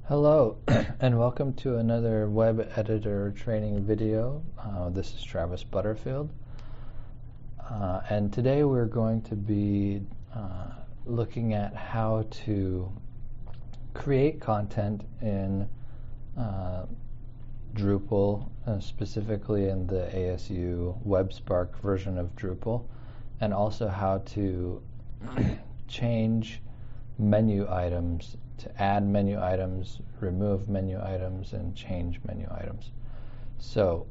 Hello, and welcome to another web editor training video. This is Travis Butterfield, and today we're going to be looking at how to create content in Drupal, specifically in the ASU Webspark version of Drupal, and also how to change menu items, to add menu items, remove menu items, and change menu items. So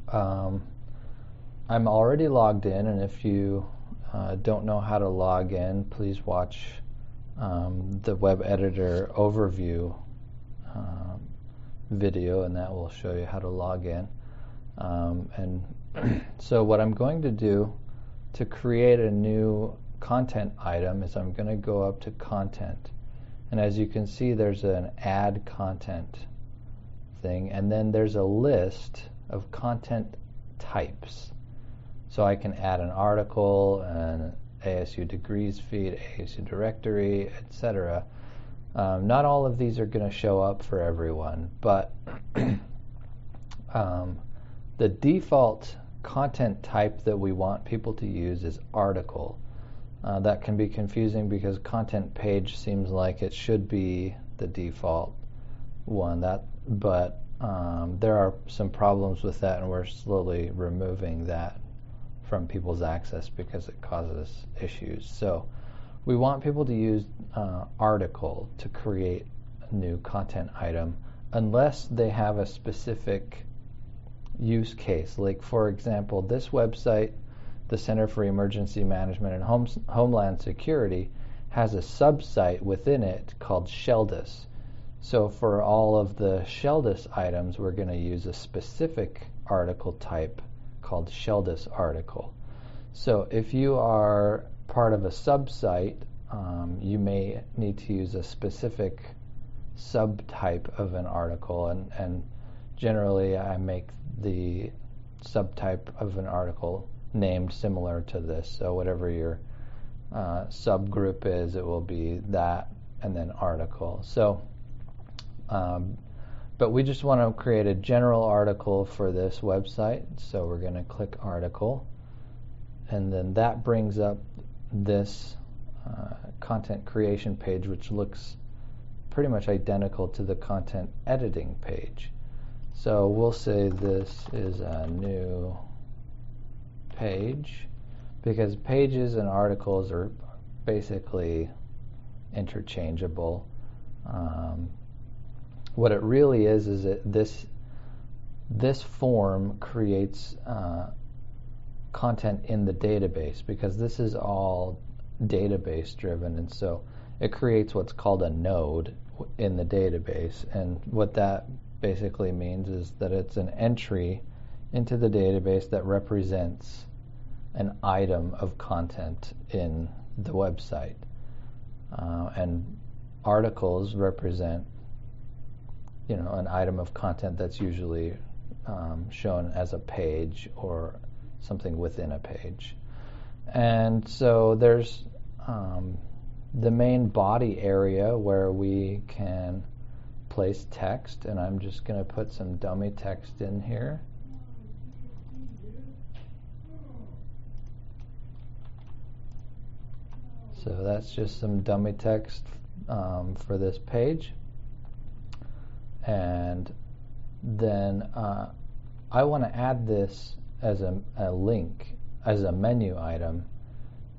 I'm already logged in, and if you don't know how to log in, please watch the web editor overview video, and that will show you how to log in. And so what I'm going to do to create a new content item is I'm going to go up to content, and as you can see there's an add content thing, and then there's a list of content types. So I can add an article, an ASU degrees feed, ASU directory, etc. Not all of these are going to show up for everyone, but the default content type that we want people to use is article. That can be confusing because content page seems like it should be the default one, but there are some problems with that, and we're slowly removing that from people's access because it causes issues. So we want people to use article to create a new content item unless they have a specific use case. Like, for example, this website, the Center for Emergency Management and Homeland Security, has a sub-site within it called Sheldus. So for all of the Sheldus items, we're going to use a specific article type called Sheldus article. So if you are part of a sub-site, you may need to use a specific subtype of an article, and generally I make the subtype of an article named similar to this. So whatever your subgroup is, it will be that and then article. So but we just want to create a general article for this website, so we're going to click article, and then that brings up this content creation page, which looks pretty much identical to the content editing page. So we'll say this is a new page, because pages and articles are basically interchangeable. What it really is that this form creates content in the database, because this is all database driven, and so it creates what's called a node in the database. And what that basically means is that it's an entry into the database that represents an item of content in the website. And articles represent, an item of content that's usually shown as a page or something within a page. And so there's the main body area where we can place text, and I'm just going to put some dummy text in here. So that's just some dummy text for this page. And then I want to add this as a link, as a menu item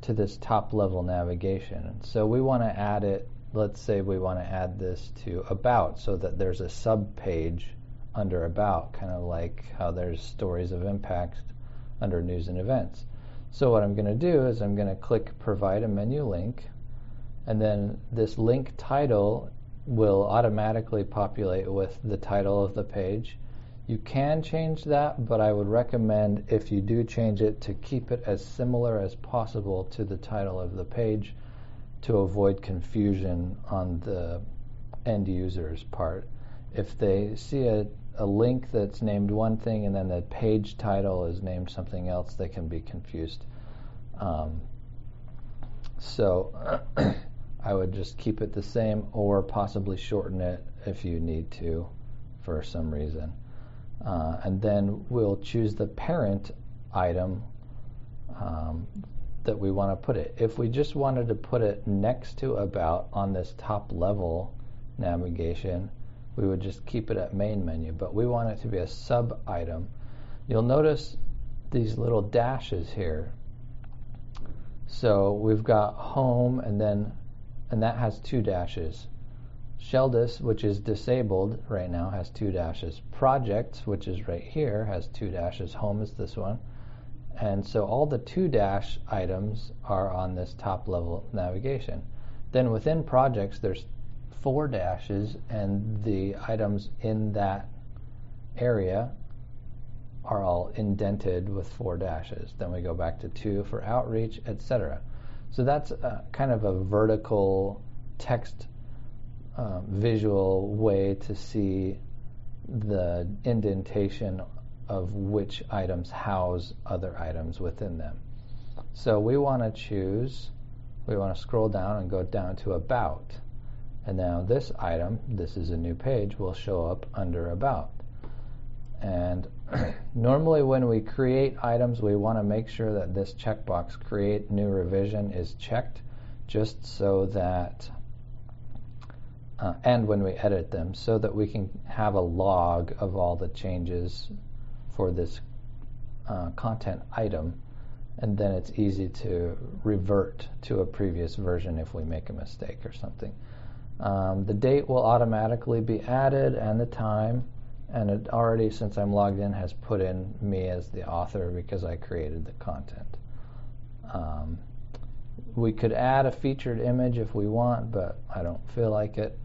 to this top level navigation. And so we want to add it, let's say we want to add this to About, so that there's a sub page under About, kind of like how there's Stories of Impact under News and Events. So what I'm going to do is I'm going to click Provide a Menu Link, and then this link title will automatically populate with the title of the page. You can change that, but I would recommend, if you do change it, to keep it as similar as possible to the title of the page to avoid confusion on the end user's part. If they see a link that's named one thing and then the page title is named something else, they can be confused. So I would just keep it the same or possibly shorten it if you need to for some reason. And then we'll choose the parent item that we want to put it. If we just wanted to put it next to about on this top level navigation, we would just keep it at main menu, but we want it to be a sub item. You'll notice these little dashes here. So we've got home and that has 2 dashes. Sheldis, which is disabled right now, has 2 dashes. Projects, which is right here, has 2 dashes. Home is this one. And so all the 2 dash items are on this top level navigation. Then within projects, there's 4 dashes, and the items in that area are all indented with 4 dashes. Then we go back to 2 for outreach, etc. So that's kind of a vertical text visual way to see the indentation of which items house other items within them. So we want to scroll down and go down to About. And now this item, this is a new page, will show up under About. And normally when we create items, we want to make sure that this checkbox, Create New Revision, is checked, just so that and when we edit them, so that we can have a log of all the changes for this content item, and then it's easy to revert to a previous version if we make a mistake or something. The date will automatically be added, and the time, and it already, since I'm logged in, has put in me as the author because I created the content. We could add a featured image if we want, but I don't feel like it.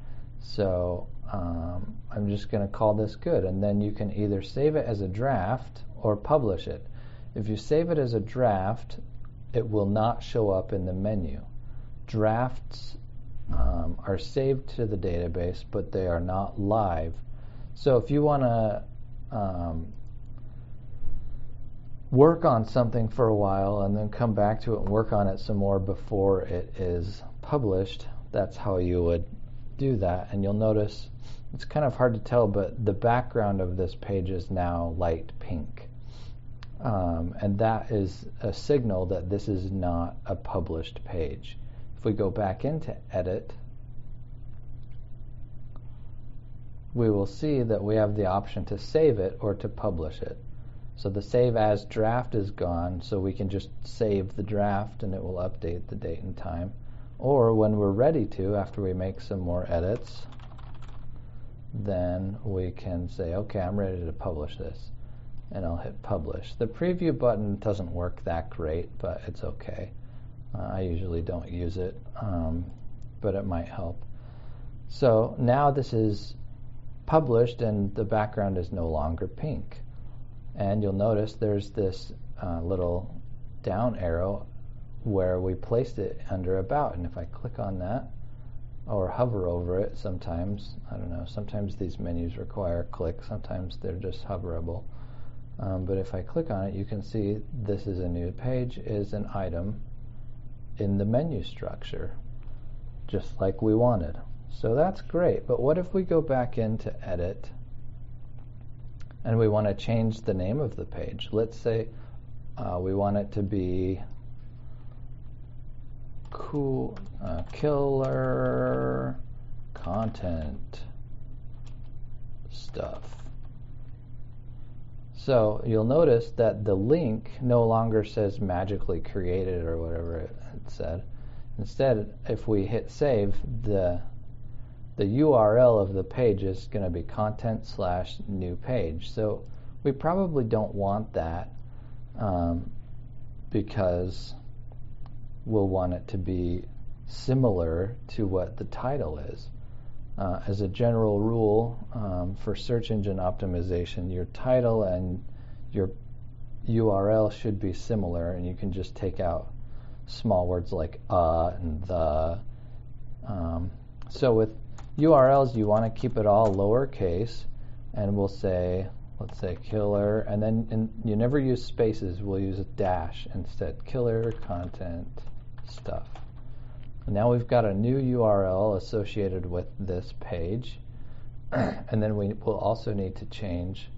So I'm just going to call this good, and then you can either save it as a draft or publish it. If you save it as a draft, it will not show up in the menu. Drafts are saved to the database, but they are not live. So if you want to work on something for a while and then come back to it and work on it some more before it is published, that's how you would do that. And you'll notice it's kind of hard to tell, but the background of this page is now light pink. And that is a signal that this is not a published page. If we go back into Edit, we will see that we have the option to save it or to publish it. So the Save As Draft is gone, so we can just save the draft and it will update the date and time. Or when we're ready to, after we make some more edits, then we can say, okay, I'm ready to publish this. And I'll hit Publish. The preview button doesn't work that great, but it's okay. I usually don't use it, but it might help. So now this is published and the background is no longer pink. And you'll notice there's this little down arrow where we placed it under About. And if I click on that or hover over it, sometimes, I don't know, sometimes these menus require a click, sometimes they're just hoverable. But if I click on it, you can see this is a new page, is an item in the menu structure, just like we wanted. So that's great. But what if we go back into Edit and we want to change the name of the page? Let's say we want it to be Killer Content Stuff. So you'll notice that the link no longer says magically created or whatever it said. Instead, if we hit save, the URL of the page is going to be content/new page. So we probably don't want that because we'll want it to be similar to what the title is. As a general rule, for search engine optimization, your title and your URL should be similar, and you can just take out small words like and the. So with URLs, you want to keep it all lowercase, and we'll say, let's say killer, and then you never use spaces, we'll use a dash instead, Killer Content Stuff. Now we've got a new URL associated with this page, and then we will also need to change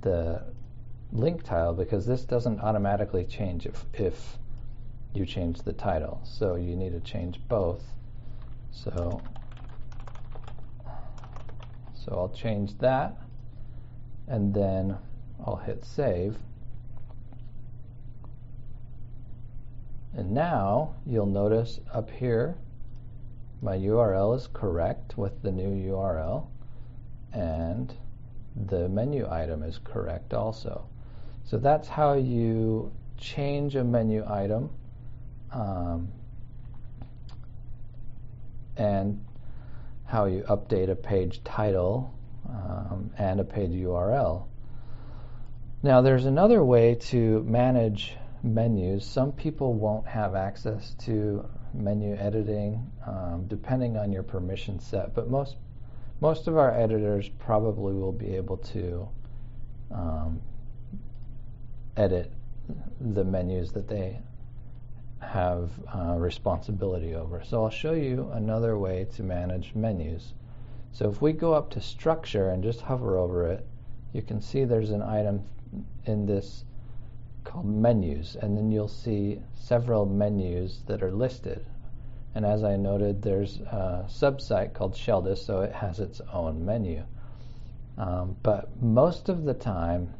the link title, because this doesn't automatically change if you change the title. So you need to change both. So I'll change that, and then I'll hit save. And now you'll notice up here my URL is correct with the new URL, and the menu item is correct also. So that's how you change a menu item and how you update a page title and a page URL. Now there's another way to manage menus. Some people won't have access to menu editing depending on your permission set, but most of our editors probably will be able to edit the menus that they have responsibility over. So I'll show you another way to manage menus. So if we go up to structure and just hover over it, you can see there's an item in this called menus, and then you'll see several menus that are listed. And as I noted, there's a subsite called Sheldis, so it has its own menu. But most of the time,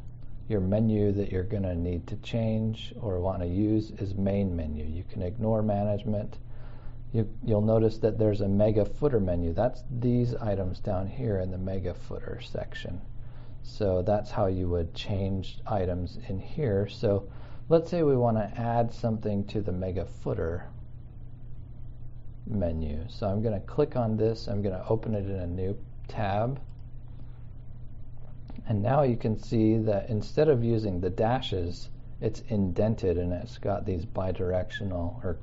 your menu that you're going to need to change or want to use is main menu. You can ignore management. You'll notice that there's a mega footer menu. That's these items down here in the mega footer section. So that's how you would change items in here. So let's say we want to add something to the mega footer menu. So I'm going to click on this. I'm going to open it in a new tab. And now you can see that instead of using the dashes, it's indented, and it's got these bidirectional, or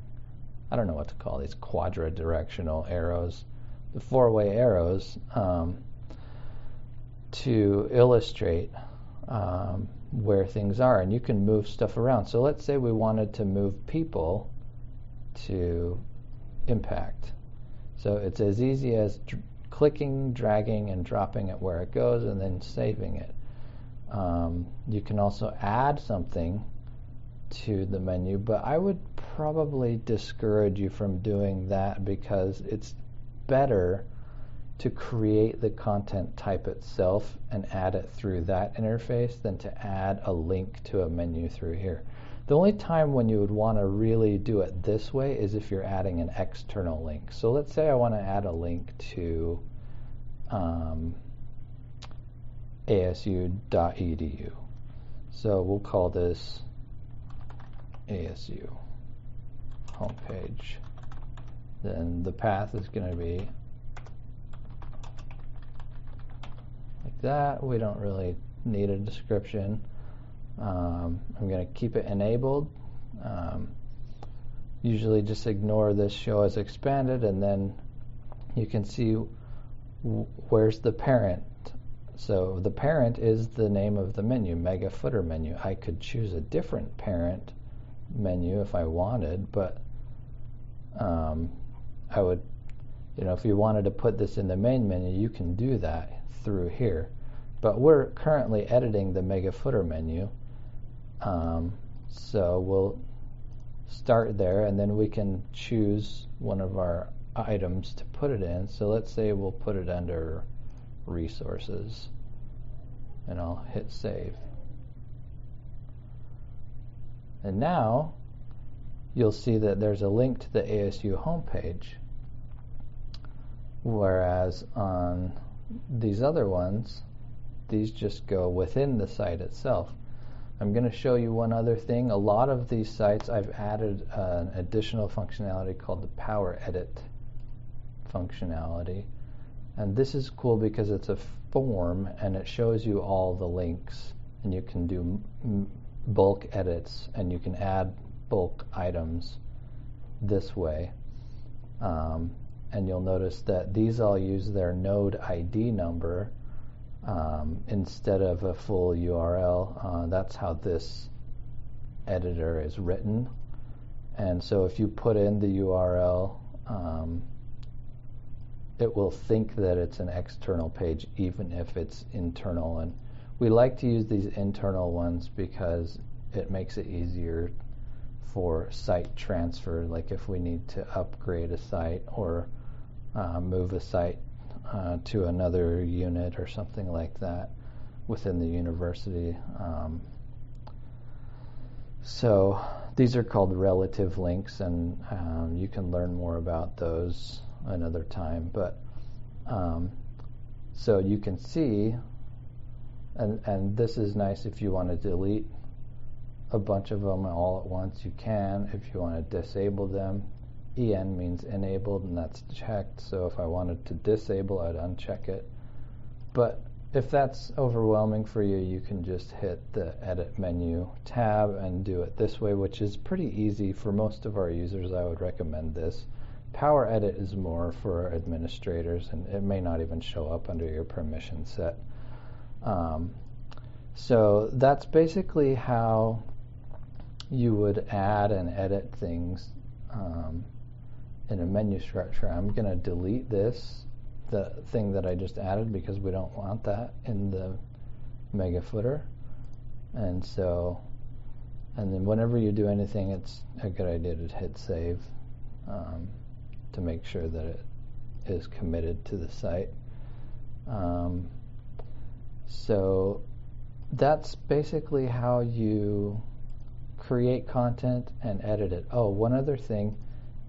I don't know what to call these, quadridirectional arrows, the four-way arrows, to illustrate where things are. And you can move stuff around. So let's say we wanted to move people to impact. So it's as easy as clicking, dragging, and dropping it where it goes, and then saving it. You can also add something to the menu, but I would probably discourage you from doing that, because it's better to create the content type itself and add it through that interface than to add a link to a menu through here. The only time when you would want to really do it this way is if you're adding an external link. So let's say I want to add a link to asu.edu. So we'll call this ASU homepage. Then the path is going to be like that. We don't really need a description. I'm going to keep it enabled. Usually just ignore this show as expanded, and then you can see where's the parent. So the parent is the name of the menu, mega footer menu. I could choose a different parent menu if I wanted, but I would, if you wanted to put this in the main menu, you can do that through here. But we're currently editing the mega footer menu, so we'll start there, and then we can choose one of our items to put it in. So let's say we'll put it under resources, and I'll hit save. And now you'll see that there's a link to the ASU homepage, whereas on these other ones, these just go within the site itself. I'm going to show you one other thing. A lot of these sites I've added an additional functionality called the Power Edit functionality. And this is cool because it's a form and it shows you all the links, and you can do bulk edits, and you can add bulk items this way. And you'll notice that these all use their node ID number instead of a full URL. That's how this editor is written. And so if you put in the URL it will think that it's an external page even if it's internal. And we like to use these internal ones because it makes it easier for site transfer, like if we need to upgrade a site or move a site to another unit or something like that within the university. So these are called relative links, and you can learn more about those another time. But so you can see, and this is nice if you want to delete a bunch of them all at once, you can. If you want to disable them, EN means enabled, and that's checked. So if I wanted to disable, I'd uncheck it. But if that's overwhelming for you, you can just hit the edit menu tab and do it this way, which is pretty easy for most of our users. I would recommend this. Power Edit is more for administrators, and it may not even show up under your permission set. So that's basically how you would add and edit things in a menu structure. I'm going to delete this, the thing that I just added, because we don't want that in the mega footer. And so, and then whenever you do anything, it's a good idea to hit save to make sure that it is committed to the site. So that's basically how you create content and edit it. Oh, one other thing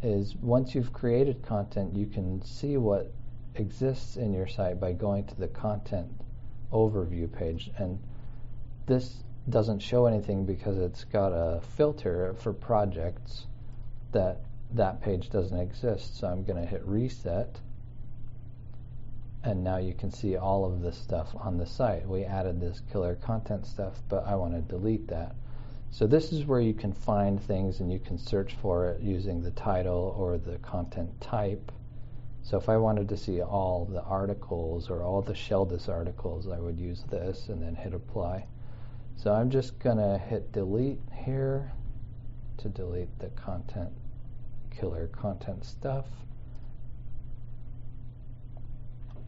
is, once you've created content, you can see what exists in your site by going to the content overview page. And this doesn't show anything because it's got a filter for projects that page doesn't exist. So I'm going to hit reset, and now you can see all of this stuff on the site. We added this killer content stuff, but I want to delete that. So this is where you can find things, and you can search for it using the title or the content type. So if I wanted to see all the articles or all the Sheldis articles, I would use this and then hit apply. So I'm just going to hit delete here to delete the content, killer content stuff.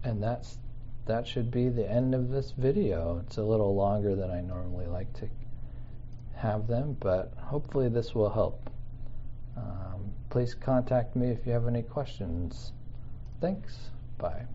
And that should be the end of this video. It's a little longer than I normally like to have them, but hopefully this will help. Please contact me if you have any questions. Thanks. Bye.